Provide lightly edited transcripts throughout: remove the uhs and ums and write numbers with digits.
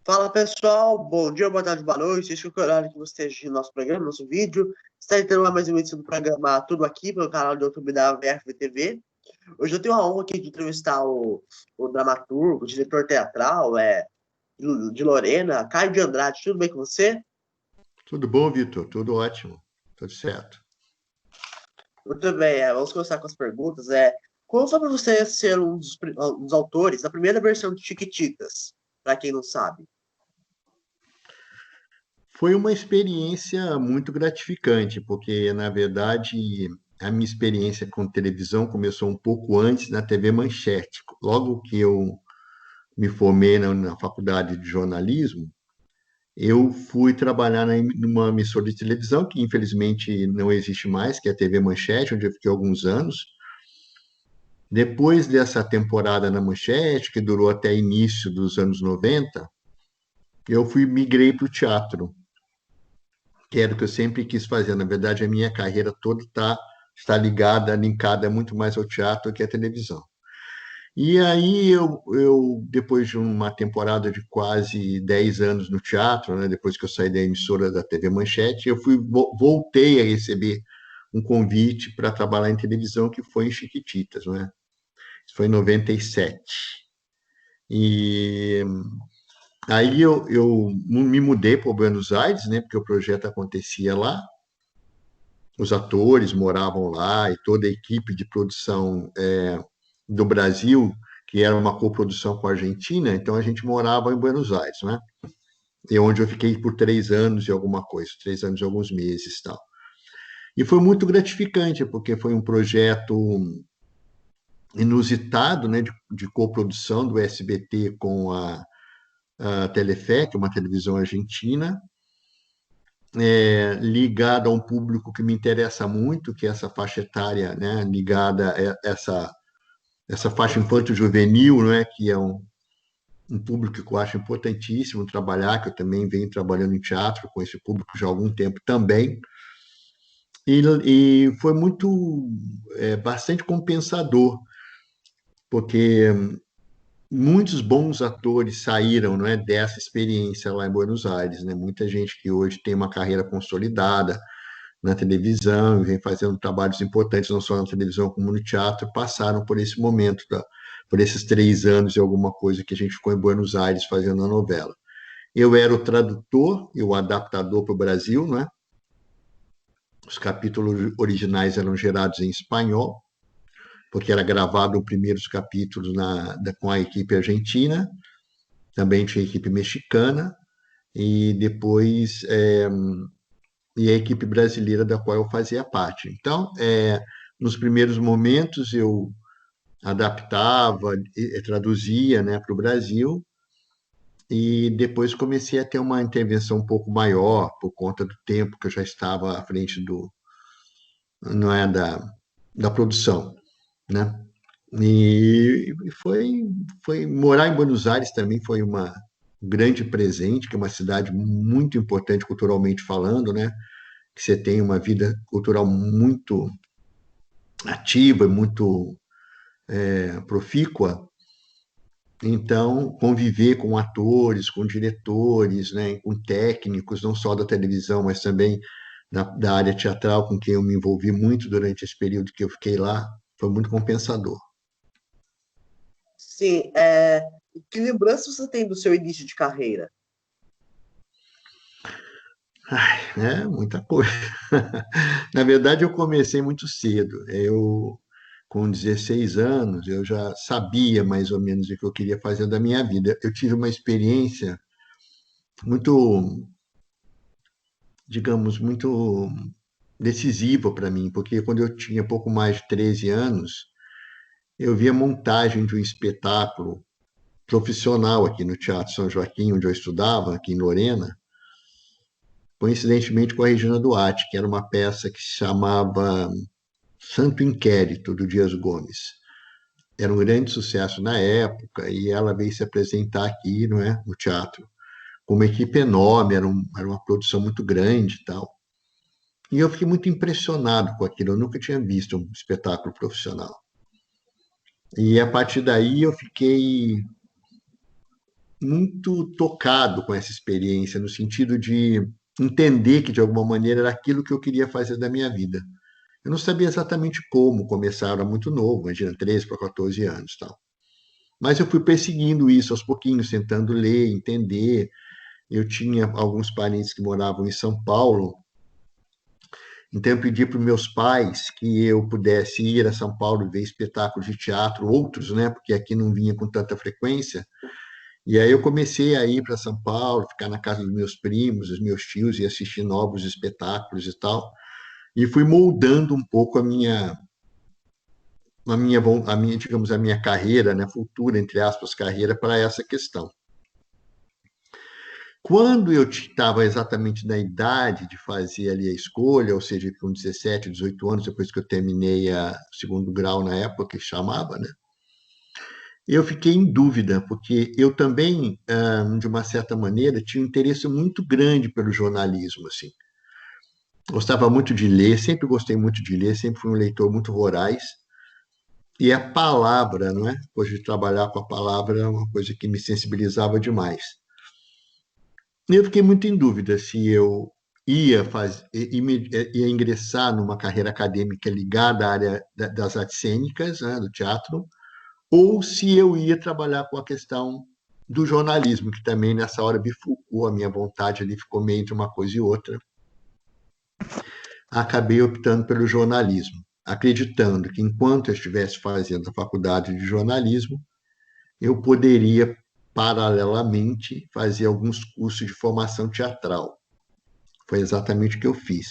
Fala pessoal, bom dia, boa tarde, boa noite. Este é o horário que você esteja no nosso programa, nosso vídeo. Está entrando mais uma edição do programa Tudo Aqui, pelo canal do YouTube da VFB TV. Hoje eu tenho a honra aqui de entrevistar o dramaturgo, o diretor teatral de Lorena, Caio de Andrade. Tudo bem com você? Tudo bom, Vitor? Tudo ótimo. Tudo certo. Muito bem, vamos começar com as perguntas. Como foi para você ser um dos autores da primeira versão de Chiquititas, para quem não sabe? Foi uma experiência muito gratificante, porque, na verdade, a minha experiência com televisão começou um pouco antes na TV Manchete. Logo que eu me formei na faculdade de jornalismo, eu fui trabalhar numa emissora de televisão, que infelizmente não existe mais, que é a TV Manchete, onde eu fiquei alguns anos. Depois dessa temporada na Manchete, que durou até início dos anos 90, migrei para o teatro, que era o que eu sempre quis fazer. Na verdade, a minha carreira toda está ligada, linkada muito mais ao teatro que à televisão. E aí, depois de uma temporada de quase 10 anos no teatro, né, depois que eu saí da emissora da TV Manchete, voltei a receber um convite para trabalhar em televisão, que foi em Chiquititas, né? Isso foi em 97. E aí eu me mudei para Buenos Aires, né, porque o projeto acontecia lá. Os atores moravam lá e toda a equipe de produção do Brasil, que era uma coprodução com a Argentina, então a gente morava em Buenos Aires, né? E onde eu fiquei por 3 anos e alguma coisa, 3 anos e alguns meses e tal. E foi muito gratificante, porque foi um projeto inusitado, né, de coprodução do SBT com a Telefe, que é uma televisão argentina, ligada a um público que me interessa muito, que é essa faixa etária, né, ligada a essa faixa infanto-juvenil, né, que é um público que eu acho importantíssimo trabalhar, que eu também venho trabalhando em teatro com esse público já há algum tempo também. E foi bastante compensador, porque muitos bons atores saíram, não é, dessa experiência lá em Buenos Aires, né? Muita gente que hoje tem uma carreira consolidada na televisão e vem fazendo trabalhos importantes, não só na televisão como no teatro, passaram por esse momento, por esses 3 anos e alguma coisa que a gente ficou em Buenos Aires fazendo a novela. Eu era o tradutor e o adaptador para o Brasil, né? Os capítulos originais eram gerados em espanhol, porque era gravado os primeiros capítulos com a equipe argentina, também tinha a equipe mexicana, e depois e a equipe brasileira da qual eu fazia parte. Então, nos primeiros momentos eu adaptava, traduzia, né, para o Brasil, e depois comecei a ter uma intervenção um pouco maior por conta do tempo que eu já estava à frente não é da produção, né? E foi morar em Buenos Aires também foi um grande presente, que é uma cidade muito importante culturalmente falando, né? Que você tem uma vida cultural muito ativa, muito profícua. Então, conviver com atores, com diretores, né, com técnicos, não só da televisão, mas também da área teatral, com quem eu me envolvi muito durante esse período que eu fiquei lá, foi muito compensador. Sim, que lembrança você tem do seu início de carreira? Ai, muita coisa. Na verdade, eu comecei muito cedo. Com 16 anos, eu já sabia mais ou menos o que eu queria fazer da minha vida. Eu tive uma experiência muito, digamos, muito decisiva para mim, porque quando eu tinha pouco mais de 13 anos, eu vi a montagem de um espetáculo profissional aqui no Teatro São Joaquim, onde eu estudava, aqui em Lorena, coincidentemente com a Regina Duarte, que era uma peça que se chamava Santo Inquérito, do Dias Gomes. Era um grande sucesso na época e ela veio se apresentar aqui, não é, no teatro, com uma equipe enorme, era uma produção muito grande e tal. E eu fiquei muito impressionado com aquilo, eu nunca tinha visto um espetáculo profissional. E a partir daí eu fiquei muito tocado com essa experiência, no sentido de entender que, de alguma maneira, era aquilo que eu queria fazer da minha vida. Eu não sabia exatamente como começar, eu era muito novo, imagina, 13 para 14 anos, tal. Mas eu fui perseguindo isso aos pouquinhos, tentando ler, entender. Eu tinha alguns parentes que moravam em São Paulo, então eu pedi para os meus pais que eu pudesse ir a São Paulo ver espetáculos de teatro, outros, né, porque aqui não vinha com tanta frequência. E aí eu comecei a ir para São Paulo, ficar na casa dos meus primos, dos meus tios e assistir novos espetáculos e tal. E fui moldando um pouco digamos, a minha carreira, né, futura, entre aspas, carreira para essa questão. Quando eu estava exatamente na idade de fazer ali a escolha, ou seja, com 17, 18 anos, depois que eu terminei o segundo grau na época que chamava, né? Eu fiquei em dúvida, porque eu também, de uma certa maneira, tinha um interesse muito grande pelo jornalismo, assim. Gostava muito de ler, sempre gostei muito de ler, sempre fui um leitor muito voraz. E a palavra, não é? Depois de trabalhar com a palavra, é uma coisa que me sensibilizava demais. E eu fiquei muito em dúvida se eu ia ingressar numa carreira acadêmica ligada à área das artes cênicas, né, do teatro, ou se eu ia trabalhar com a questão do jornalismo, que também nessa hora bifurcou a minha vontade ali, ficou meio entre uma coisa e outra. Acabei optando pelo jornalismo, acreditando que enquanto eu estivesse fazendo a faculdade de jornalismo, eu poderia, paralelamente, fazer alguns cursos de formação teatral. Foi exatamente o que eu fiz.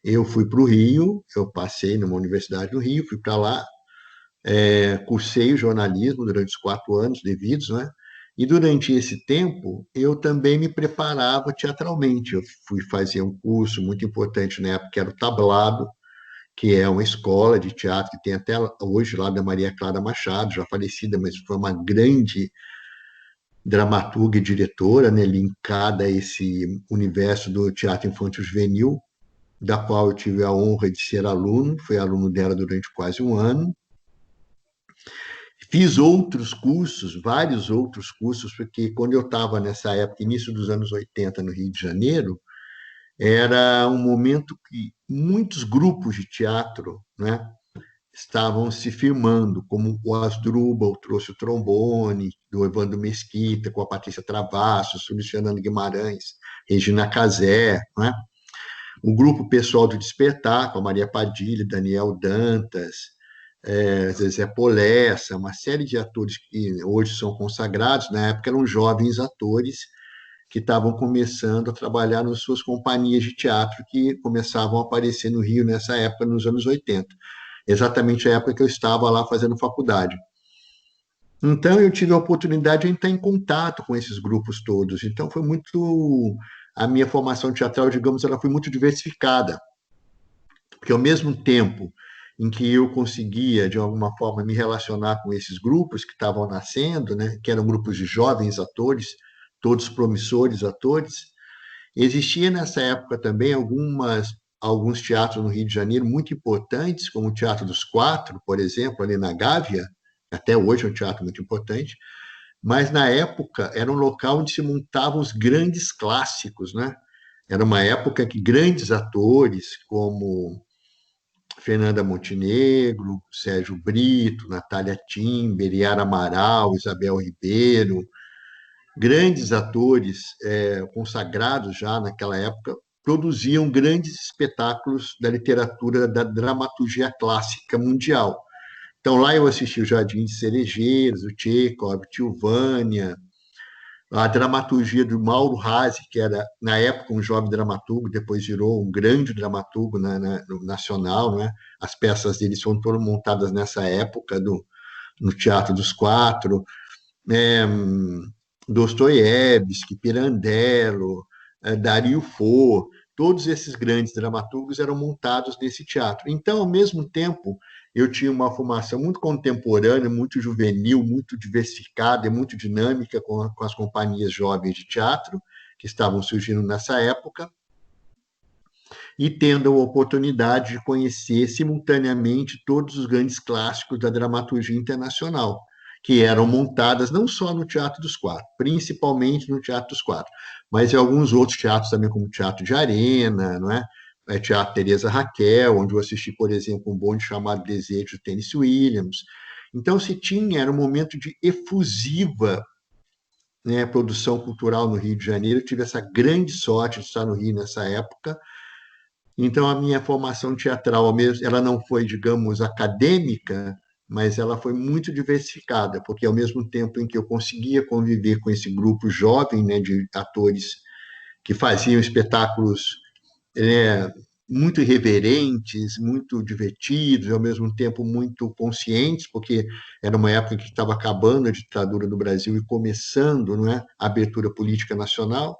Eu fui para o Rio, eu passei numa universidade do Rio, fui para lá, cursei o jornalismo durante os 4 anos devidos, né? E durante esse tempo, eu também me preparava teatralmente. Eu fui fazer um curso muito importante na época, que era o Tablado, que é uma escola de teatro que tem até hoje lá da Maria Clara Machado, já falecida, mas foi uma grande dramaturga e diretora, né, linkada a esse universo do teatro infantil juvenil, da qual eu tive a honra de ser aluno, fui aluno dela durante quase um ano. Fiz outros cursos, vários outros cursos, porque quando eu estava nessa época, início dos anos 80, no Rio de Janeiro, era um momento que muitos grupos de teatro, né, estavam se firmando, como o Asdrubal trouxe o trombone, do Evandro Mesquita, com a Patrícia Travassos, o Luciano Guimarães, Regina Casé, né? O grupo pessoal do Despertar, com a Maria Padilha, Daniel Dantas, Zezé Polessa, uma série de atores que hoje são consagrados, na época eram jovens atores que estavam começando a trabalhar nas suas companhias de teatro que começavam a aparecer no Rio nessa época, nos anos 80. Exatamente a época que eu estava lá fazendo faculdade. Então, eu tive a oportunidade de entrar em contato com esses grupos todos. Então, foi muito. A minha formação teatral, digamos, ela foi muito diversificada, porque ao mesmo tempo em que eu conseguia, de alguma forma, me relacionar com esses grupos que estavam nascendo, né, que eram grupos de jovens atores, todos promissores atores, existia nessa época também alguns teatros no Rio de Janeiro muito importantes, como o Teatro dos Quatro, por exemplo, ali na Gávea, até hoje é um teatro muito importante, mas na época era um local onde se montavam os grandes clássicos, né? Era uma época que grandes atores como Fernanda Montenegro, Sérgio Brito, Natália Timber, Yara Amaral, Isabel Ribeiro, grandes atores consagrados já naquela época, produziam grandes espetáculos da literatura, da dramaturgia clássica mundial. Então, lá eu assisti o Jardim de Cerejeiros, o Tchekov, Tio Vânia, a dramaturgia do Mauro Rasi, que era, na época, um jovem dramaturgo, depois virou um grande dramaturgo no nacional, né? As peças dele foram todas montadas nessa época, no Teatro dos Quatro, é, Dostoiévski, Pirandello, Dario Fo, todos esses grandes dramaturgos eram montados nesse teatro. Então, ao mesmo tempo, eu tinha uma formação muito contemporânea, muito juvenil, muito diversificada e muito dinâmica com as companhias jovens de teatro que estavam surgindo nessa época, e tendo a oportunidade de conhecer simultaneamente todos os grandes clássicos da dramaturgia internacional. que eram montadas não só no Teatro dos Quatro, principalmente no Teatro dos Quatro, mas em alguns outros teatros também, como o Teatro de Arena, não é? Teatro Teresa Raquel, onde eu assisti, por exemplo, um bonde chamado Desejo, de Tennessee Williams. Então, se tinha, era um momento de efusiva, né, produção cultural no Rio de Janeiro. Eu tive essa grande sorte de estar no Rio nessa época. Então, a minha formação teatral, ela não foi, digamos, acadêmica, mas ela foi muito diversificada, porque ao mesmo tempo em que eu conseguia conviver com esse grupo jovem, né, de atores que faziam espetáculos, né, muito irreverentes, muito divertidos, e ao mesmo tempo muito conscientes, porque era uma época em que estava acabando a ditadura do Brasil e começando, não é, a abertura política nacional,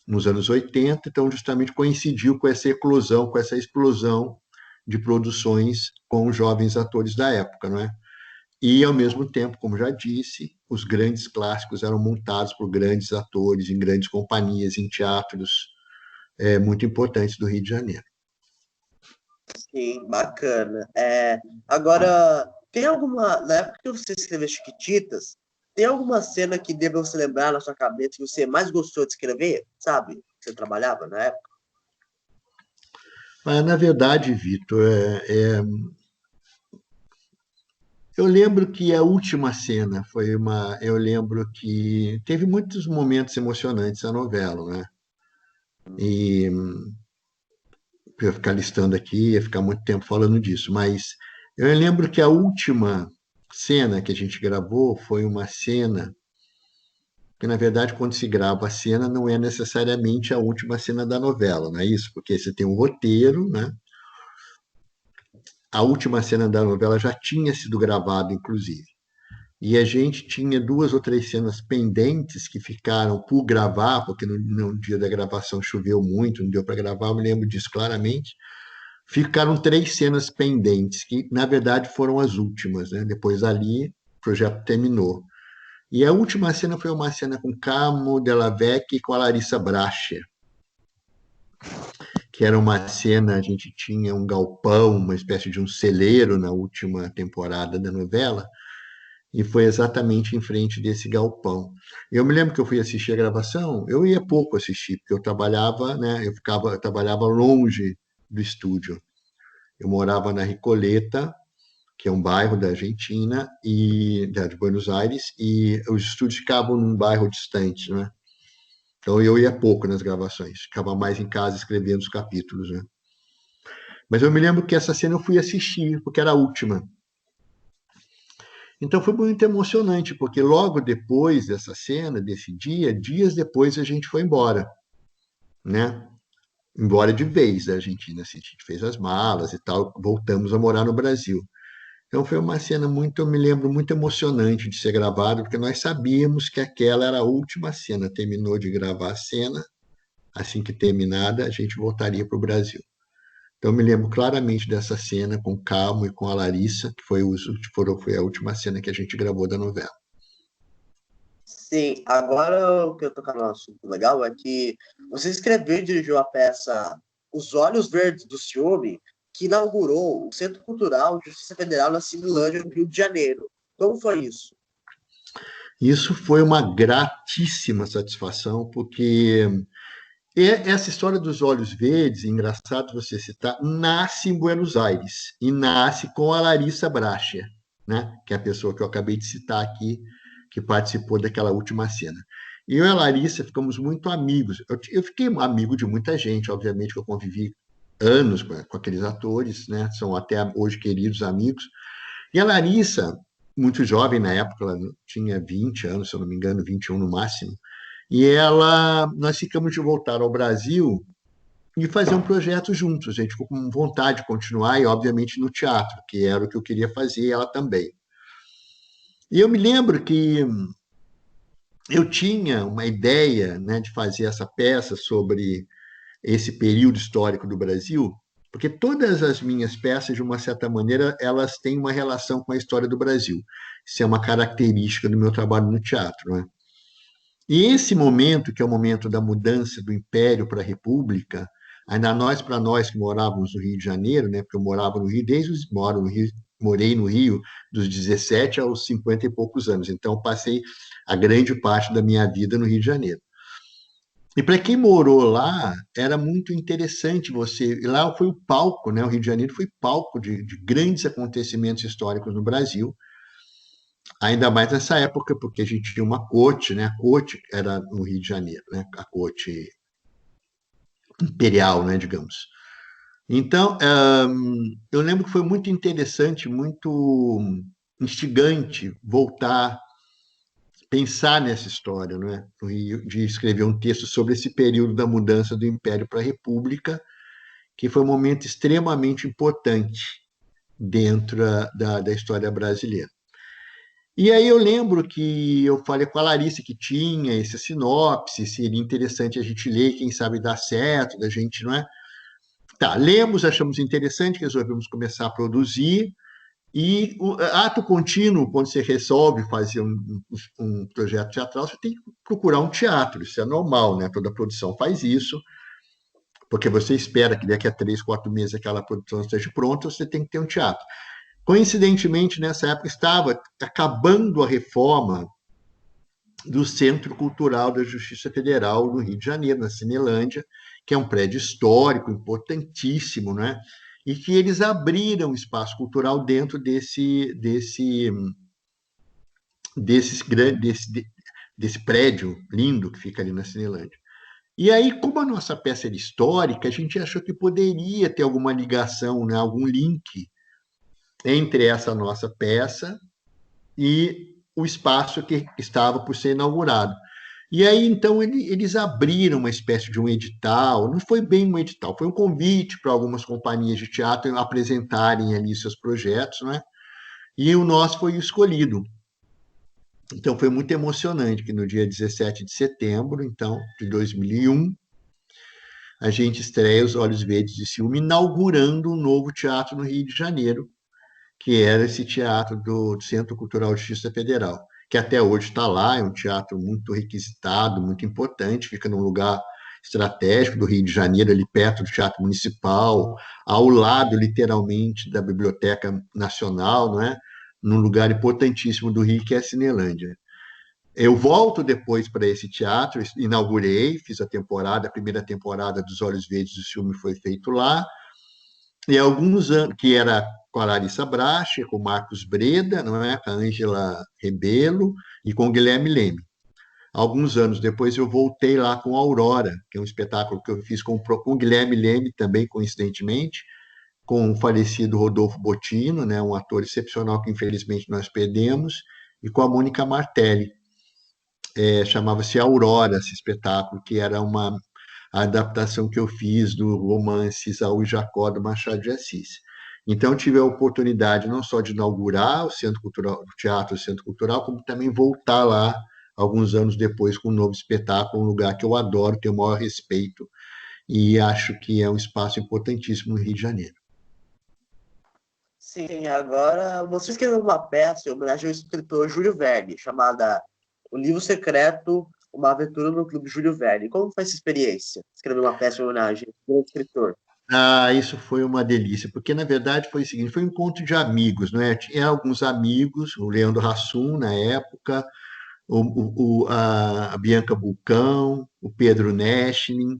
nos anos 80, então justamente coincidiu com essa eclosão, com essa explosão de produções com os jovens atores da época, não é? E, ao mesmo tempo, como já disse, os grandes clássicos eram montados por grandes atores, em grandes companhias, em teatros muito importantes do Rio de Janeiro. Sim, bacana. Agora, tem alguma, na época que você escreveu Chiquititas, tem alguma cena que deva você lembrar na sua cabeça que você mais gostou de escrever, sabe? Que você trabalhava na época? Mas, na verdade, Vitor, eu lembro que a última cena foi uma. Eu lembro que teve muitos momentos emocionantes a novela, né? E eu ia ficar listando aqui, ia ficar muito tempo falando disso, mas eu lembro que a última cena que a gente gravou foi uma cena que, na verdade, quando se grava a cena, não é necessariamente a última cena da novela, não é isso? Porque você tem um roteiro, né? A última cena da novela já tinha sido gravada, inclusive. E a gente tinha duas ou três cenas pendentes que ficaram por gravar, porque no dia da gravação choveu muito, não deu para gravar, eu me lembro disso claramente. Ficaram três cenas pendentes, que na verdade foram as últimas, né? Depois ali, o projeto terminou. E a última cena foi uma cena com Carmo Della Vecchia e com a Larissa Bracher, que era uma cena, a gente tinha um galpão, uma espécie de um celeiro na última temporada da novela, e foi exatamente em frente desse galpão. Eu me lembro que eu fui assistir a gravação, eu ia pouco assistir, porque eu trabalhava, né, eu trabalhava longe do estúdio. Eu morava na Recoleta, que é um bairro da Argentina e de Buenos Aires, e os estúdios ficavam num bairro distante, né? Então eu ia pouco nas gravações, ficava mais em casa escrevendo os capítulos, né? Mas eu me lembro que essa cena eu fui assistir, porque era a última. Então foi muito emocionante, porque logo depois dessa cena, desse dia, dias depois a gente foi embora, né? Embora de vez da Argentina, assim, a gente fez as malas e tal, voltamos a morar no Brasil. Então foi uma cena muito, eu me lembro, muito emocionante de ser gravada, porque nós sabíamos que aquela era a última cena. Terminou de gravar a cena, assim que terminada, a gente voltaria para o Brasil. Então, eu me lembro claramente dessa cena com o Calmo e com a Larissa, que foi a última cena que a gente gravou da novela. Sim, agora o que eu tô falando um assunto legal é que você escreveu e dirigiu a peça Os Olhos Verdes do Ciúme, que inaugurou o Centro Cultural de Justiça Federal na Cinelândia, no Rio de Janeiro. Como foi isso? Isso foi uma gratíssima satisfação, porque essa história dos olhos verdes, engraçado você citar, nasce em Buenos Aires e nasce com a Larissa Bracher, né? Que é a pessoa que eu acabei de citar aqui, que participou daquela última cena. Eu e a Larissa ficamos muito amigos. Eu fiquei amigo de muita gente, obviamente, que eu convivi anos com aqueles atores, né? São até hoje queridos amigos. E a Larissa, muito jovem na época, ela tinha 20 anos, se eu não me engano, 21 no máximo. E nós ficamos de voltar ao Brasil e fazer um projeto juntos. A gente ficou com vontade de continuar, e obviamente no teatro, que era o que eu queria fazer, e ela também. E eu me lembro que eu tinha uma ideia, né, de fazer essa peça sobre esse período histórico do Brasil, porque todas as minhas peças, de uma certa maneira, elas têm uma relação com a história do Brasil. Isso é uma característica do meu trabalho no teatro, né? E esse momento, que é o momento da mudança do Império para a República, ainda para nós que morávamos no Rio de Janeiro, né, porque eu morava no Rio, moro no Rio morei no Rio dos 17 aos 50 e poucos anos, então passei a grande parte da minha vida no Rio de Janeiro. E para quem morou lá, era muito interessante você. Lá foi o palco, né? O Rio de Janeiro foi palco de grandes acontecimentos históricos no Brasil, ainda mais nessa época, porque a gente tinha uma corte, né? A corte era no Rio de Janeiro, né? A corte imperial, né? Digamos. Então, eu lembro que foi muito interessante, muito instigante voltar, pensar nessa história, não é? De escrever um texto sobre esse período da mudança do Império para a República, que foi um momento extremamente importante dentro da história brasileira. E aí eu lembro que eu falei com a Larissa que tinha esse sinopse, seria interessante a gente ler, quem sabe dar certo, da gente, não é? Tá, lemos, achamos interessante, resolvemos começar a produzir, e o ato contínuo, quando você resolve fazer um projeto teatral, você tem que procurar um teatro, isso é normal, né? Toda produção faz isso, porque você espera que daqui a 3, 4 meses aquela produção esteja pronta, você tem que ter um teatro. Coincidentemente, nessa época, estava acabando a reforma do Centro Cultural da Justiça Federal no Rio de Janeiro, na Cinelândia, que é um prédio histórico importantíssimo, né? E que eles abriram espaço cultural dentro desse prédio lindo que fica ali na Cinelândia. E aí, como a nossa peça era histórica, a gente achou que poderia ter alguma ligação, né, algum link entre essa nossa peça e o espaço que estava por ser inaugurado. E aí, então, eles abriram uma espécie de um edital, não foi bem um edital, foi um convite para algumas companhias de teatro apresentarem ali seus projetos, né? E o nosso foi escolhido. Então, foi muito emocionante que no dia 17 de setembro, então, de 2001, a gente estreia Os Olhos Verdes de Ciúme, inaugurando um novo teatro no Rio de Janeiro, que era esse teatro do Centro Cultural de Justiça Federal, que até hoje está lá, é um teatro muito requisitado, muito importante, fica num lugar estratégico do Rio de Janeiro, ali perto do Teatro Municipal, ao lado, literalmente, da Biblioteca Nacional, não é? Num lugar importantíssimo do Rio, que é a Cinelândia. Eu volto depois para esse teatro, inaugurei, fiz a primeira temporada dos Olhos Verdes do filme foi feito lá, e alguns anos, que era com a Larissa Brache, com o Marcos Breda, não é? Com a Ângela Rebelo e com o Guilherme Leme. Alguns anos depois eu voltei lá com a Aurora, que é um espetáculo que eu fiz com o Guilherme Leme, também coincidentemente, com o falecido Rodolfo Bottino, né? Um ator excepcional que infelizmente nós perdemos, e com a Mônica Martelli. Chamava-se Aurora, esse espetáculo, que era a adaptação que eu fiz do romance Isaú e Jacó, do Machado de Assis. Então, tive a oportunidade não só de inaugurar o Centro Cultural, o Teatro Centro Cultural, como também voltar lá, alguns anos depois, com um novo espetáculo, um lugar que eu adoro, tenho o maior respeito, e acho que é um espaço importantíssimo no Rio de Janeiro. Sim, agora você escreveu uma peça em homenagem ao escritor Júlio Verne, chamada O Livro Secreto, uma aventura no Clube Júlio Verne. Como foi essa experiência? Escrever uma peça em homenagem ao grande escritor. Ah, isso foi uma delícia, porque na verdade foi o seguinte, foi um encontro de amigos, não é? Tinha alguns amigos, o Leandro Hassum, na época, a Bianca Bulcão, o Pedro Neschning,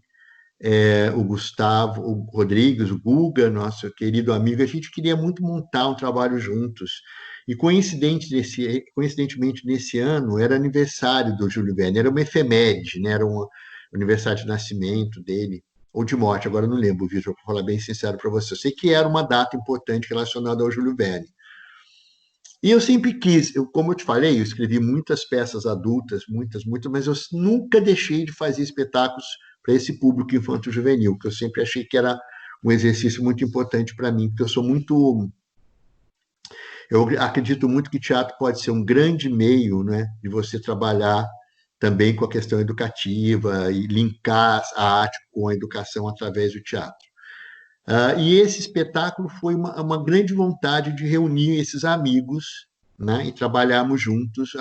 o Gustavo o Rodrigues, o Guga, nosso querido amigo, a gente queria muito montar um trabalho juntos. E coincidentemente, nesse ano, era aniversário do Júlio Verne, era uma efeméride, né? Era um aniversário de nascimento dele, ou de morte, agora eu não lembro, Vitor, para falar bem sincero para você. Eu sei que era uma data importante relacionada ao Júlio Verne. E eu sempre quis, como eu te falei, eu escrevi muitas peças adultas, muitas, mas eu nunca deixei de fazer espetáculos para esse público infanto-juvenil, que eu sempre achei que era um exercício muito importante para mim, porque eu acredito muito que teatro pode ser um grande meio, né, de você trabalhar também com a questão educativa e linkar a arte com a educação através do teatro. E esse espetáculo foi uma grande vontade de reunir esses amigos, né, e trabalharmos juntos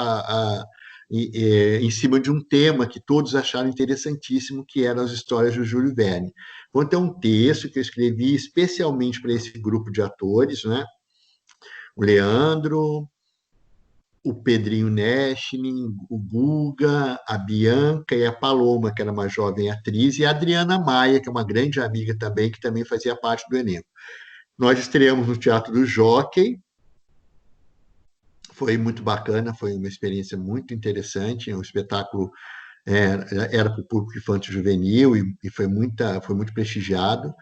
em cima de um tema que todos acharam interessantíssimo, que eram as histórias do Júlio Verne. Então, é um texto que eu escrevi especialmente para esse grupo de atores, né? O Leandro, o Pedrinho Neschling, o Guga, a Bianca e a Paloma, que era uma jovem atriz, e a Adriana Maia, que é uma grande amiga também, que também fazia parte do elenco. Nós estreamos no Teatro do Jockey, foi muito bacana, foi uma experiência muito interessante, um espetáculo era para o público infanto-juvenil e foi muito prestigiado.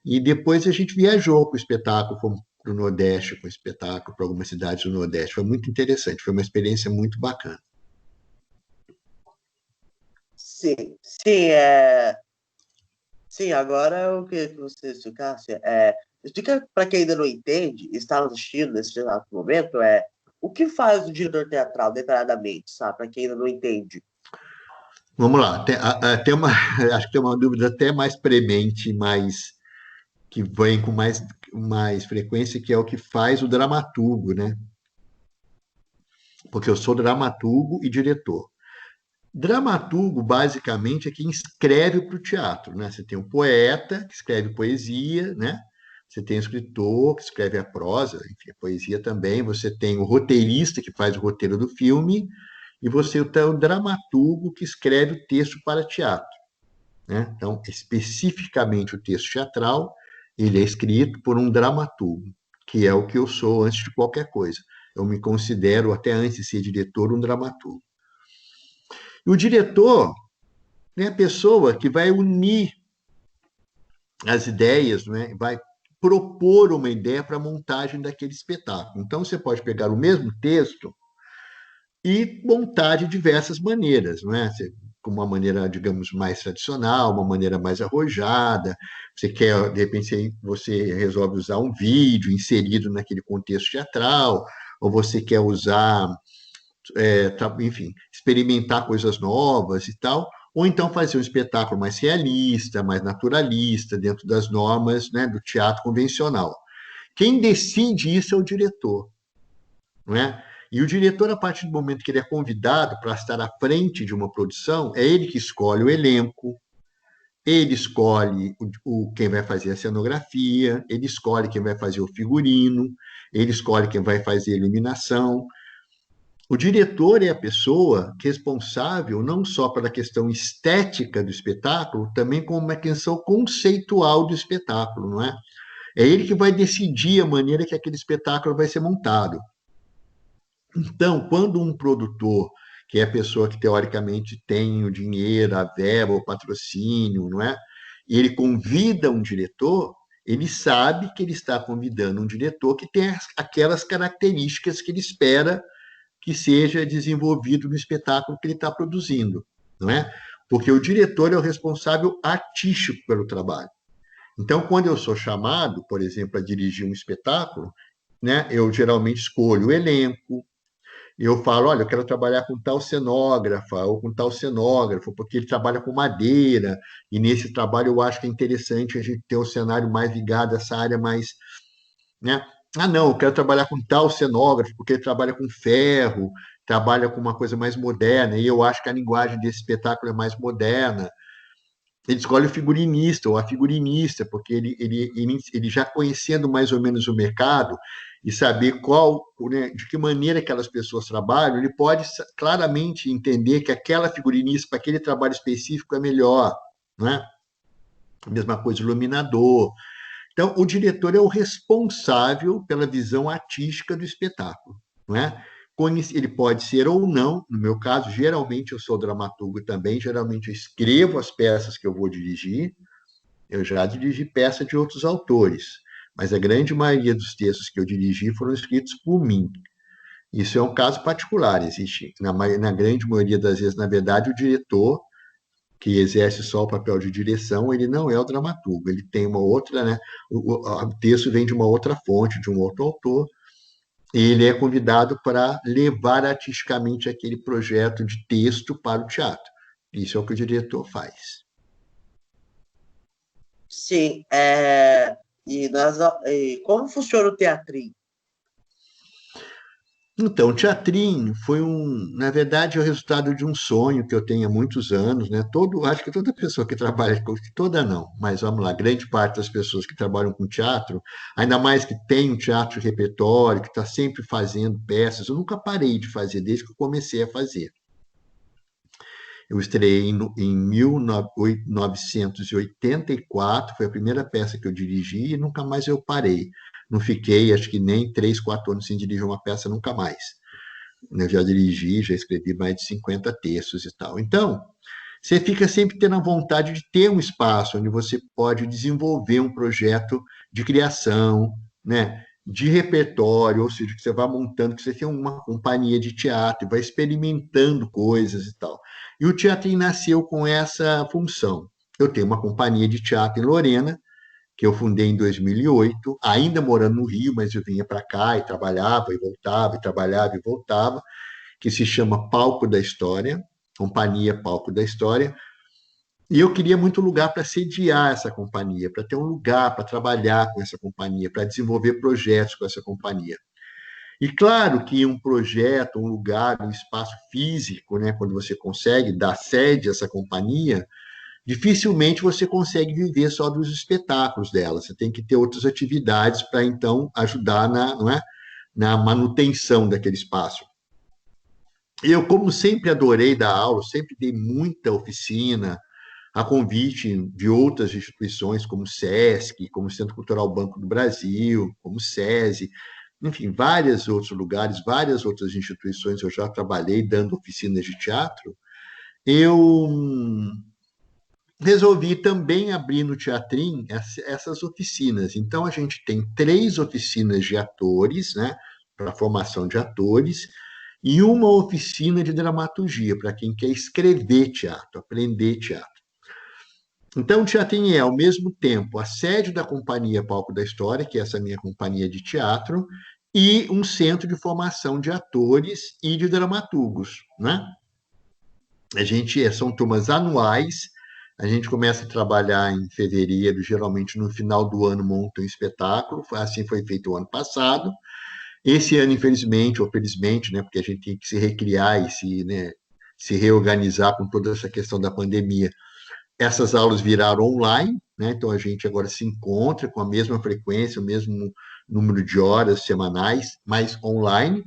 E depois a gente viajou com o espetáculo, fomos para o Nordeste com o espetáculo, para algumas cidades do Nordeste. Foi muito interessante, foi uma experiência muito bacana. Sim, sim, agora eu queria que você explicasse. Explica para quem ainda não entende, está nos assistindo nesse exato momento, o que faz o diretor teatral, detalhadamente, sabe? Para quem ainda não entende. Vamos lá, tem uma, acho que tem uma dúvida até mais premente, que vem com mais frequência, que é o que faz o dramaturgo, né? Porque eu sou dramaturgo e diretor. Dramaturgo, basicamente, é quem escreve para o teatro, né? Você tem um poeta que escreve poesia, né? Você tem o escritor que escreve a prosa, enfim, a poesia também. Você tem o roteirista que faz o roteiro do filme e você tem o dramaturgo que escreve o texto para teatro, né? Então, especificamente o texto teatral, ele é escrito por um dramaturgo, que é o que eu sou antes de qualquer coisa. Eu me considero, até antes de ser diretor, um dramaturgo. E o diretor é a pessoa que vai unir as ideias, né? Vai propor uma ideia para a montagem daquele espetáculo. Então, você pode pegar o mesmo texto e montar de diversas maneiras, não é? Com uma maneira, digamos, mais tradicional, uma maneira mais arrojada. Você quer, de repente, você resolve usar um vídeo inserido naquele contexto teatral, ou você quer usar, enfim, experimentar coisas novas e tal, ou então fazer um espetáculo mais realista, mais naturalista, dentro das normas, né, do teatro convencional. Quem decide isso é o diretor, não é? E o diretor, a partir do momento que ele é convidado para estar à frente de uma produção, é ele que escolhe o elenco, ele escolhe quem vai fazer a cenografia, ele escolhe quem vai fazer o figurino, ele escolhe quem vai fazer a iluminação. O diretor é a pessoa responsável não só pela questão estética do espetáculo, também como uma questão conceitual do espetáculo, não é? É ele que vai decidir a maneira que aquele espetáculo vai ser montado. Então, quando um produtor, que é a pessoa que teoricamente tem o dinheiro, a verba, o patrocínio, não é? E ele convida um diretor, ele sabe que ele está convidando um diretor que tem aquelas características que ele espera que seja desenvolvido no espetáculo que ele está produzindo, não é? Porque o diretor é o responsável artístico pelo trabalho. Então, quando eu sou chamado, por exemplo, a dirigir um espetáculo, né, eu geralmente escolho o elenco, eu falo, olha, eu quero trabalhar com tal cenógrafa ou com tal cenógrafo, porque ele trabalha com madeira, e nesse trabalho eu acho que é interessante a gente ter um cenário mais ligado a essa área mais, né? Ah, não, eu quero trabalhar com tal cenógrafo, porque ele trabalha com ferro, trabalha com uma coisa mais moderna, e eu acho que a linguagem desse espetáculo é mais moderna. Ele escolhe o figurinista ou a figurinista, porque ele já conhecendo mais ou menos o mercado e saber né, de que maneira aquelas pessoas trabalham, ele pode claramente entender que aquela figurinista para aquele trabalho específico é melhor, não é? A mesma coisa, o iluminador. Então, o diretor é o responsável pela visão artística do espetáculo, não é? Ele pode ser ou não, no meu caso, geralmente eu sou dramaturgo também, geralmente eu escrevo as peças que eu vou dirigir, eu já dirigi peça de outros autores, mas a grande maioria dos textos que eu dirigi foram escritos por mim. Isso é um caso particular, existe, na grande maioria das vezes, na verdade, o diretor que exerce só o papel de direção, ele não é o dramaturgo, ele tem uma outra, né? O texto vem de uma outra fonte, de um outro autor, e ele é convidado para levar artisticamente aquele projeto de texto para o teatro. Isso é o que o diretor faz. Sim, e como funciona o teatrinho? Então, o Teatrim foi na verdade, é o resultado de um sonho que eu tenho há muitos anos, né? Acho que toda pessoa que trabalha toda não, mas vamos lá, grande parte das pessoas que trabalham com teatro, ainda mais que tem um teatro de repertório, que está sempre fazendo peças, eu nunca parei de fazer desde que eu comecei a fazer. Eu estreiei em 1984, foi a primeira peça que eu dirigi e nunca mais eu parei. Não fiquei, acho que nem 3, 4 anos sem dirigir uma peça, nunca mais. Eu já dirigi, já escrevi mais de 50 textos e tal. Então, você fica sempre tendo a vontade de ter um espaço onde você pode desenvolver um projeto de criação, né? De repertório, ou seja, que você vai montando, que você tem uma companhia de teatro, vai experimentando coisas e tal. E o teatro nasceu com essa função. Eu tenho uma companhia de teatro em Lorena, que eu fundei em 2008, ainda morando no Rio, mas eu vinha para cá e trabalhava e voltava, e trabalhava e voltava, que se chama Palco da História, Companhia Palco da História, e eu queria muito lugar para sediar essa companhia, para ter um lugar para trabalhar com essa companhia, para desenvolver projetos com essa companhia. E claro que um projeto, um lugar, um espaço físico, né, quando você consegue dar sede a essa companhia, dificilmente você consegue viver só dos espetáculos dela. Você tem que ter outras atividades para então ajudar não é, na manutenção daquele espaço. Eu, como sempre adorei dar aula, sempre dei muita oficina, a convite de outras instituições, como o SESC, como o Centro Cultural Banco do Brasil, como o SESI, enfim, vários outros lugares, várias outras instituições eu já trabalhei dando oficinas de teatro. Eu resolvi também abrir no Teatrim essas oficinas. Então, a gente tem 3 oficinas de atores, né, para formação de atores, e uma oficina de dramaturgia, para quem quer escrever teatro, aprender teatro. Então, o Teatrim é, ao mesmo tempo, a sede da Companhia Palco da História, que é essa minha companhia de teatro, e um centro de formação de atores e de dramaturgos, né? São turmas anuais, a gente começa a trabalhar em fevereiro, geralmente no final do ano monta um espetáculo, assim foi feito o ano passado. Esse ano, infelizmente, ou felizmente, né, porque a gente tem que se recriar e se reorganizar com toda essa questão da pandemia, essas aulas viraram online, né, então a gente agora se encontra com a mesma frequência, o mesmo número de horas semanais, mas online.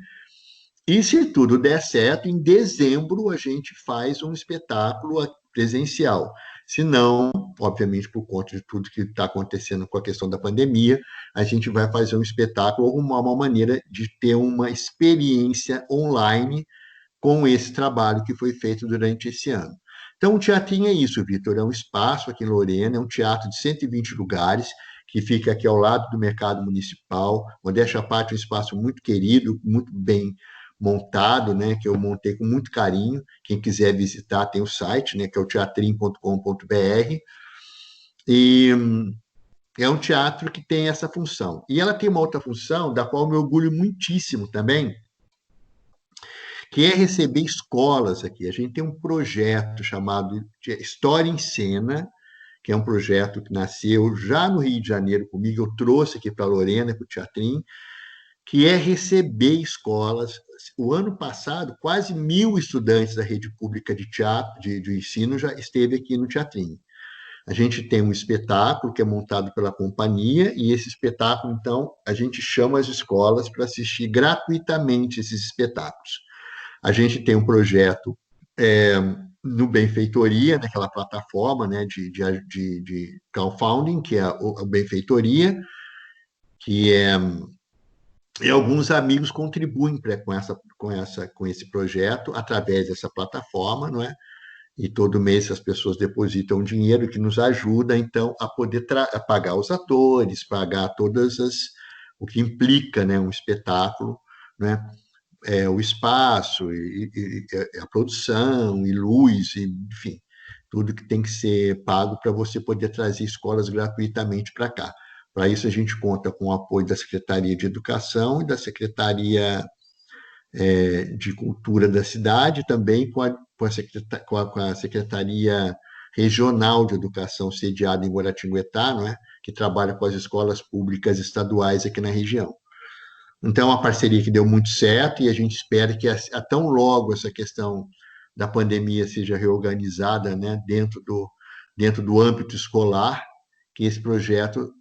E se tudo der certo, em dezembro a gente faz um espetáculo presencial. Se não, obviamente, por conta de tudo que está acontecendo com a questão da pandemia, a gente vai fazer um espetáculo, arrumar uma maneira de ter uma experiência online com esse trabalho que foi feito durante esse ano. Então, o teatrinho é isso, Vitor, é um espaço aqui em Lorena, é um teatro de 120 lugares, que fica aqui ao lado do Mercado Municipal. Modéstia à parte, um espaço muito querido, muito bem montado, né, que eu montei com muito carinho. Quem quiser visitar tem o site, né, que é o teatrim.com.br. E é um teatro que tem essa função. E ela tem uma outra função, da qual eu me orgulho muitíssimo também, que é receber escolas aqui. A gente tem um projeto chamado História em Cena, que é um projeto que nasceu já no Rio de Janeiro comigo, eu trouxe aqui para Lorena, para o Teatrim, que é receber escolas. O ano passado, quase 1.000 estudantes da rede pública de teatro, de ensino, já esteve aqui no Teatrim. A gente tem um espetáculo que é montado pela companhia, e esse espetáculo, então, a gente chama as escolas para assistir gratuitamente esses espetáculos. A gente tem um projeto no Benfeitoria, naquela plataforma, né, de crowdfunding, que é a Benfeitoria, que e alguns amigos contribuem com esse projeto através dessa plataforma, não é? E todo mês as pessoas depositam dinheiro que nos ajuda, então, a poder a pagar os atores, pagar o que implica, né, um espetáculo, né? O espaço, a produção, e luz, e, enfim, tudo que tem que ser pago para você poder trazer escolas gratuitamente para cá. Para isso, a gente conta com o apoio da Secretaria de Educação e da Secretaria de Cultura da cidade, também com a Secretaria Regional de Educação, sediada em Guaratinguetá, não é? Que trabalha com as escolas públicas estaduais aqui na região. Então, é uma parceria que deu muito certo e a gente espera que, tão logo essa questão da pandemia seja reorganizada, né, dentro do âmbito escolar, que esse projeto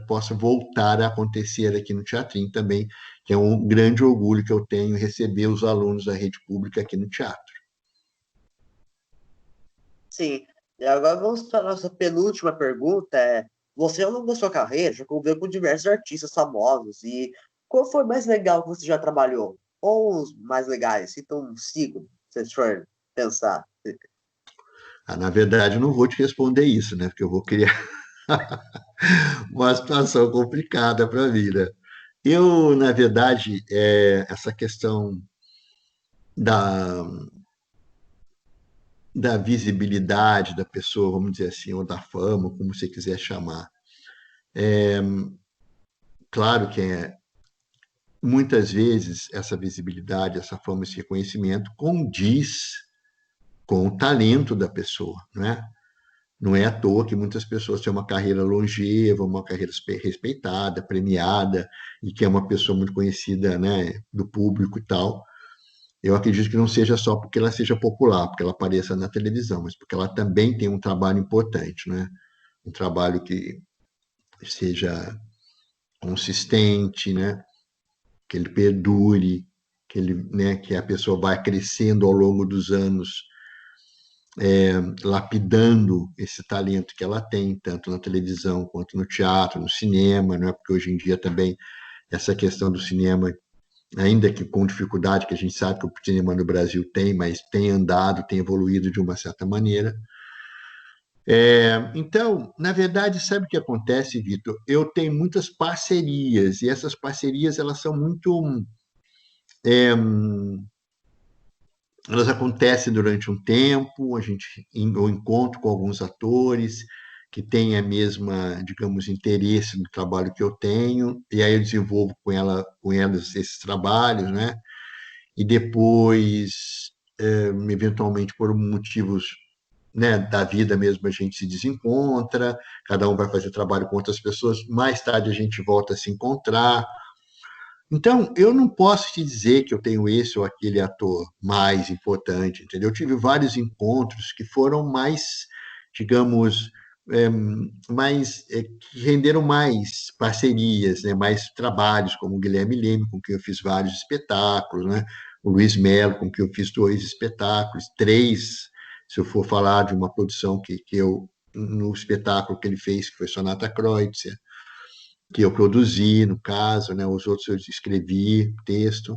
possa voltar a acontecer aqui no Teatrinho também, que é um grande orgulho que eu tenho receber os alunos da rede pública aqui no teatro. Sim. E agora vamos para a nossa penúltima pergunta. Você, ao longo da sua carreira, já conviveu com diversos artistas famosos. E qual foi o mais legal que você já trabalhou? Ou os mais legais? Então, sigam, se vocês forem pensar. Na verdade, eu não vou te responder isso, né, porque eu vou criar uma situação complicada para a vida. Eu, na verdade, essa questão da, da visibilidade da pessoa, vamos dizer assim, ou da fama, como você quiser chamar. Claro que muitas vezes essa visibilidade, essa fama, esse reconhecimento condiz com o talento da pessoa, não é? Não é à toa que muitas pessoas têm uma carreira longeva, uma carreira respeitada, premiada, e que é uma pessoa muito conhecida, né, do público e tal. Eu acredito que não seja só porque ela seja popular, porque ela apareça na televisão, mas porque ela também tem um trabalho importante, né? Um trabalho que seja consistente, né? Que ele perdure, né, que a pessoa vai crescendo ao longo dos anos, lapidando esse talento que ela tem, tanto na televisão quanto no teatro, no cinema, não é? Porque hoje em dia também essa questão do cinema, ainda que com dificuldade, que a gente sabe que o cinema no Brasil tem, mas tem andado, tem evoluído de uma certa maneira. Então, na verdade, sabe o que acontece, Vitor? Eu tenho muitas parcerias, e essas parcerias elas são muito é, elas acontecem durante um tempo, eu encontro com alguns atores que têm a mesma, digamos, interesse no trabalho que eu tenho, e aí eu desenvolvo com elas esses trabalhos, né? E depois, eventualmente, por motivos, né, da vida mesmo, a gente se desencontra, cada um vai fazer trabalho com outras pessoas, mais tarde a gente volta a se encontrar, então, eu não posso te dizer que eu tenho esse ou aquele ator mais importante, entendeu? Eu tive vários encontros que foram mais, digamos, é, que renderam mais parcerias, né? Mais trabalhos, como o Guilherme Leme, com quem eu fiz vários espetáculos, né? O Luiz Melo, com quem eu fiz 2 espetáculos, 3, se eu for falar de uma produção no espetáculo que ele fez, que foi Sonata Kreutzer, que eu produzi, no caso, né? Os outros eu escrevi texto.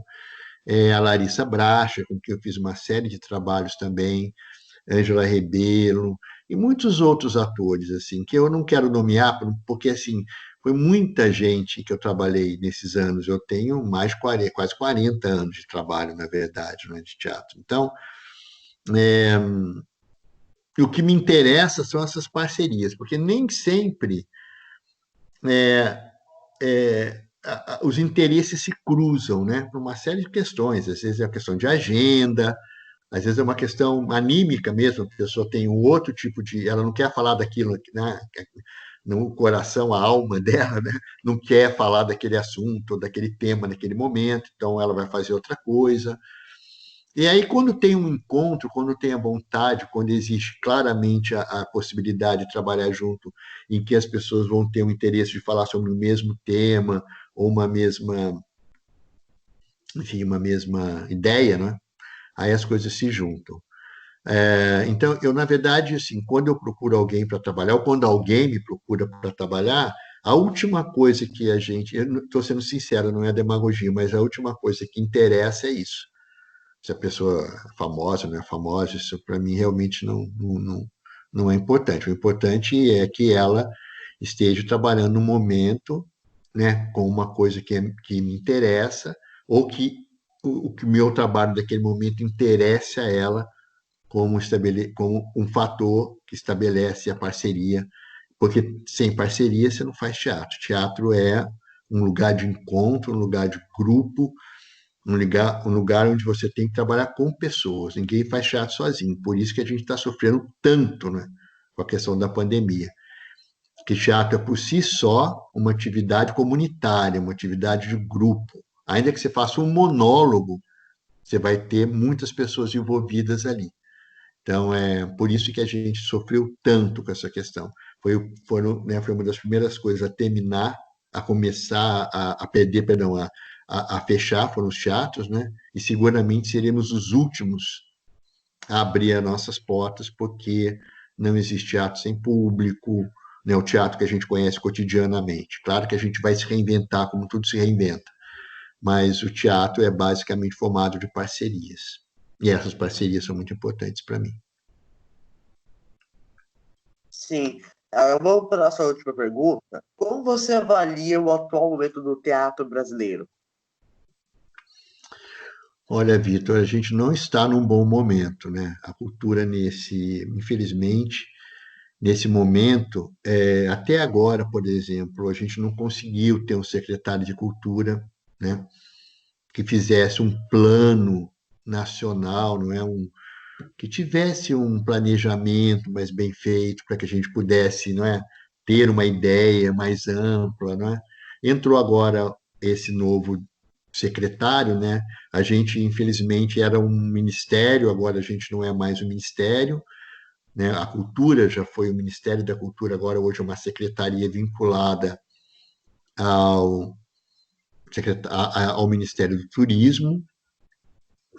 A Larissa Bracha, com quem eu fiz uma série de trabalhos também, Ângela Rebelo, e muitos outros atores, assim, que eu não quero nomear, porque, assim, foi muita gente que eu trabalhei nesses anos. Eu tenho mais de 40, quase 40 anos de trabalho, na verdade, né, de teatro. Então, é, o que me interessa são essas parcerias, porque nem sempre os interesses se cruzam, né? Por uma série de questões. Às vezes é uma questão de agenda, às vezes é uma questão anímica mesmo, a pessoa tem um outro tipo de. Ela não quer falar daquilo, né? No coração, a alma dela, né? Não quer falar daquele assunto, daquele tema naquele momento, então ela vai fazer outra coisa. E aí, quando tem um encontro, quando tem a vontade, quando existe claramente a possibilidade de trabalhar junto, em que as pessoas vão ter o interesse de falar sobre o mesmo tema, ou enfim, uma mesma ideia, né? Aí as coisas se juntam. Então, eu, na verdade, assim, quando eu procuro alguém para trabalhar, ou quando alguém me procura para trabalhar, a última coisa que a gente, eu estou sendo sincero, não é demagogia, mas a última coisa que interessa é isso. Se a pessoa é famosa, não é famosa, isso para mim realmente não é importante. O importante é que ela esteja trabalhando no momento, né, com uma coisa que me interessa, ou que o meu trabalho daquele momento interesse a ela como um fator que estabelece a parceria, porque sem parceria você não faz teatro. Teatro é um lugar de encontro, um lugar de grupo, um lugar onde você tem que trabalhar com pessoas. Ninguém faz teatro sozinho. Por isso que a gente está sofrendo tanto, né, com a questão da pandemia. que teatro é por si só uma atividade comunitária, uma atividade de grupo. Ainda que você faça um monólogo, você vai ter muitas pessoas envolvidas ali. Então, é por isso que a gente sofreu tanto com essa questão. Foi uma das primeiras coisas a terminar, a começar a perder, perdão, a fechar, foram os teatros, né? E seguramente seremos os últimos a abrir as nossas portas, porque não existe teatro sem público, né? O teatro que a gente conhece cotidianamente. Claro que a gente vai se reinventar, como tudo se reinventa, mas o teatro é basicamente formado de parcerias. E essas parcerias são muito importantes para mim. Sim. Eu vou para a sua última pergunta. Como você avalia o atual momento do teatro brasileiro? Olha, Vitor, a gente não está num bom momento, né? A cultura infelizmente, nesse momento, até agora, por exemplo, a gente não conseguiu ter um secretário de cultura, né, que fizesse um plano nacional, não é que tivesse um planejamento mais bem feito para que a gente pudesse, não é, ter uma ideia mais ampla, não é? Entrou agora esse novo secretário, né? A gente, infelizmente, era um ministério, agora a gente não é mais um ministério, né? A cultura já foi o Ministério da Cultura, agora hoje é uma secretaria vinculada ao, ao Ministério do Turismo.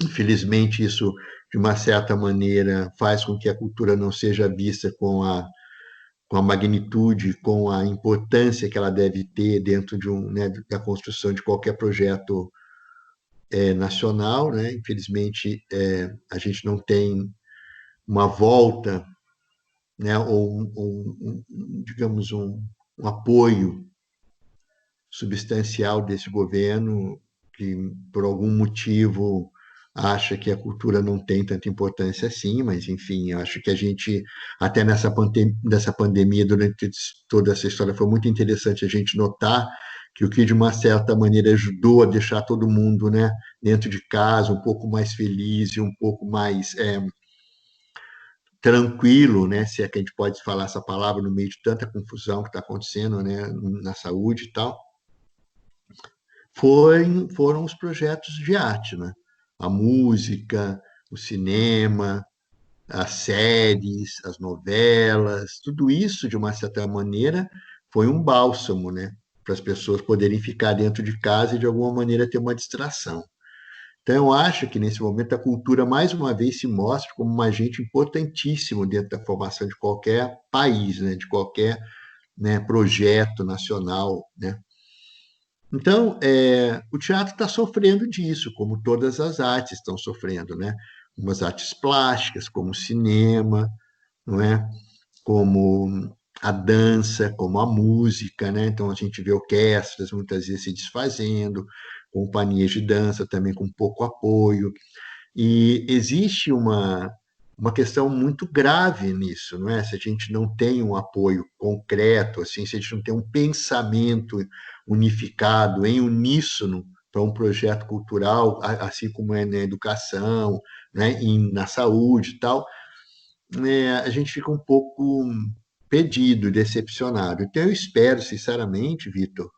Infelizmente, isso, de uma certa maneira, faz com que a cultura não seja vista com a magnitude, com a importância que ela deve ter dentro né, da construção de qualquer projeto nacional, né? Infelizmente, a gente não tem uma volta, né, ou digamos, um apoio substancial desse governo que, por algum motivo, acha que a cultura não tem tanta importância assim, mas, enfim, eu acho que a gente, até nessa pandemia, durante toda essa história, foi muito interessante a gente notar que o que, de uma certa maneira, ajudou a deixar todo mundo, né, dentro de casa, um pouco mais feliz e um pouco mais tranquilo, né, se é que a gente pode falar essa palavra no meio de tanta confusão que está acontecendo, né, na saúde e tal, foram os projetos de arte, né? A música, o cinema, as séries, as novelas, tudo isso, de uma certa maneira, foi um bálsamo, né? Para as pessoas poderem ficar dentro de casa e, de alguma maneira, ter uma distração. Então, eu acho que, nesse momento, a cultura, mais uma vez, se mostra como um agente importantíssimo dentro da formação de qualquer país, né? De qualquer, né, projeto nacional, né? Então, o teatro está sofrendo disso, como todas as artes estão sofrendo, né? Umas artes plásticas, como o cinema, não é? Como a dança, como a música, né? Então, a gente vê orquestras muitas vezes se desfazendo, companhias de dança também com pouco apoio. E existe uma questão muito grave nisso, não é? Se a gente não tem um apoio concreto, assim, se a gente não tem um pensamento unificado, em uníssono, para um projeto cultural, assim como é na educação, né, na saúde e tal, né, a gente fica um pouco perdido, decepcionado. Então, eu espero, sinceramente, Vitor,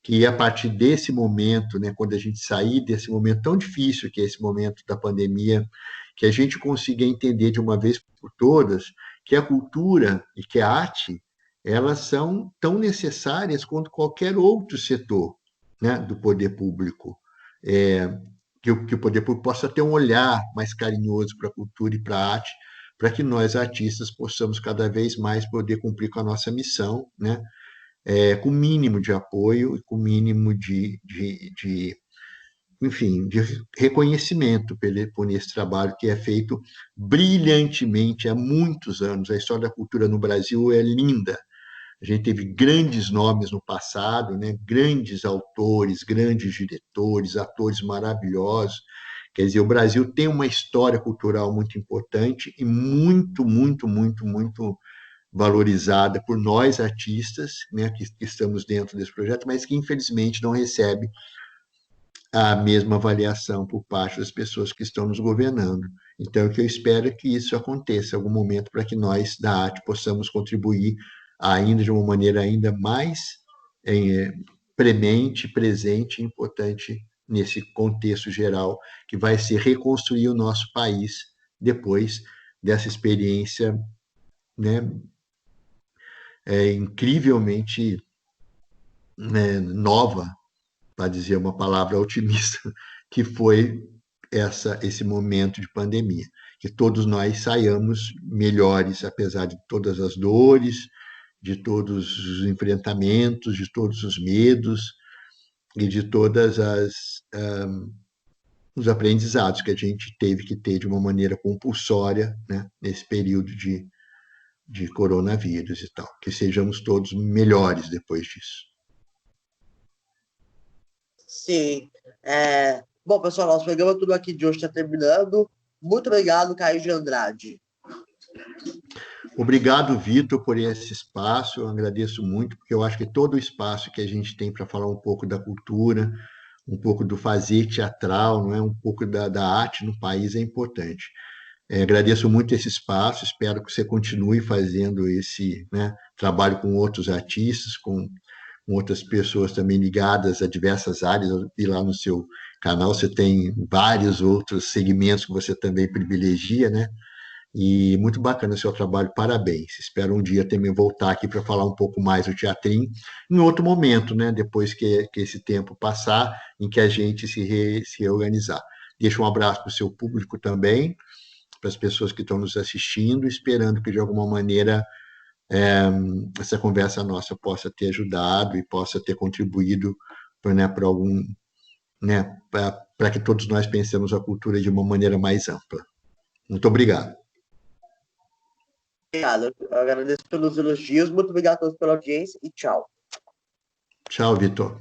que a partir desse momento, né, quando a gente sair desse momento tão difícil que é esse momento da pandemia, que a gente consiga entender de uma vez por todas que a cultura e que a arte, elas são tão necessárias quanto qualquer outro setor, né, do poder público. Que o poder público possa ter um olhar mais carinhoso para a cultura e para a arte, para que nós, artistas, possamos cada vez mais poder cumprir com a nossa missão, né? Com o mínimo de apoio e com o mínimo enfim, de reconhecimento por esse trabalho que é feito brilhantemente há muitos anos. A história da cultura no Brasil é linda. A gente teve grandes nomes no passado, né? Grandes autores, grandes diretores, atores maravilhosos. Quer dizer, o Brasil tem uma história cultural muito importante e muito, muito, muito, muito valorizada por nós artistas, né, que estamos dentro desse projeto, mas que infelizmente não recebe a mesma avaliação por parte das pessoas que estão nos governando. Então, o que eu espero é que isso aconteça em algum momento para que nós da arte possamos contribuir ainda de uma maneira ainda mais premente, presente e importante nesse contexto geral, que vai ser reconstruir o nosso país depois dessa experiência, né, incrivelmente, né, nova, para dizer uma palavra otimista, que foi esse momento de pandemia. Que todos nós saiamos melhores, apesar de todas as dores, de todos os enfrentamentos, de todos os medos e de todas os aprendizados que a gente teve que ter de uma maneira compulsória, né, nesse período de coronavírus e tal. Que sejamos todos melhores depois disso. Sim. Bom, pessoal, nosso programa tudo aqui de hoje está terminando. Muito obrigado, Caio de Andrade. Obrigado, Vitor, por esse espaço. Eu agradeço muito, porque eu acho que todo o espaço que a gente tem para falar um pouco da cultura, um pouco do fazer teatral, não é? Um pouco da arte no país é importante. Agradeço muito esse espaço, espero que você continue fazendo esse, né, trabalho com outros artistas, com outras pessoas também ligadas a diversas áreas, e lá no seu canal você tem vários outros segmentos que você também privilegia, né? E muito bacana o seu trabalho, parabéns. Espero um dia também voltar aqui para falar um pouco mais do teatrinho, em outro momento, né? Depois que esse tempo passar, em que a gente se reorganizar. Deixa um abraço para o seu público também, para as pessoas que estão nos assistindo, esperando que de alguma maneira essa conversa nossa possa ter ajudado e possa ter contribuído para algum, né, para que todos nós pensemos a cultura de uma maneira mais ampla. Muito obrigado. Obrigado. Eu agradeço pelos elogios. Muito obrigado a todos pela audiência e tchau. Tchau, Vitor.